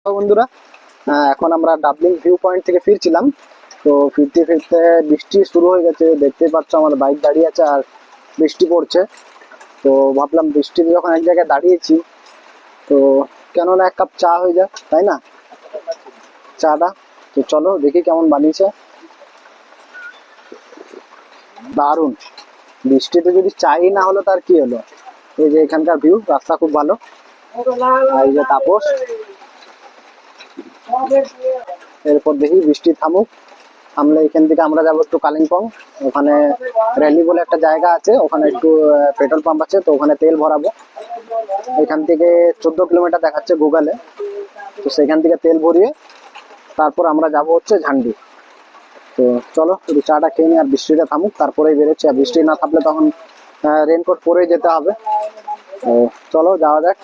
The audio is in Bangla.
তো বন্ধুরা, এখন আমরা ডাবলিং ভিউ পয়েন্ট থেকে ফিরছিলাম। তো ফিরতে ফিরতে বৃষ্টি শুরু হয়ে গেছে, দেখতেই পাচ্ছ আমার বাইক দাঁড়িয়ে আছে আর বৃষ্টি পড়ছে। তো ভাবলাম বৃষ্টিতে যখন এক জায়গায় দাঁড়িয়েছি, তো কেন না এক কাপ চা হয়ে যায়, তাই না? চাটা তো চলো দেখি কেমন বানিয়েছে। দারুণ! বৃষ্টিতে যদি চাই না হলো তার কি হলো। এই যে এখানকার ভিউ, রাস্তা খুব ভালো। আর এই যে তাপস, এরপর দেখি বৃষ্টি থামুক, আমরা এখান থেকে আমরা যাবো একটু কালিম্পং। ওখানে র্যালি বলে একটা জায়গা আছে, ওখানে একটু পেট্রোল পাম্প আছে, তো ওখানে তেল ভরাবো। এখান থেকে 14 কিলোমিটার দেখাচ্ছে গুগলে। তো সেখান থেকে তেল ভরিয়ে তারপর আমরা যাব হচ্ছে ঝান্ডি। তো চলো একটু চাটা খেয়ে নিই, আর বৃষ্টিটা থামুক তারপরেই বেরোচ্ছি। আর বৃষ্টি না থামলে তখন রেনকোট পরেই যেতে হবে। তো চলো যাওয়া যাক।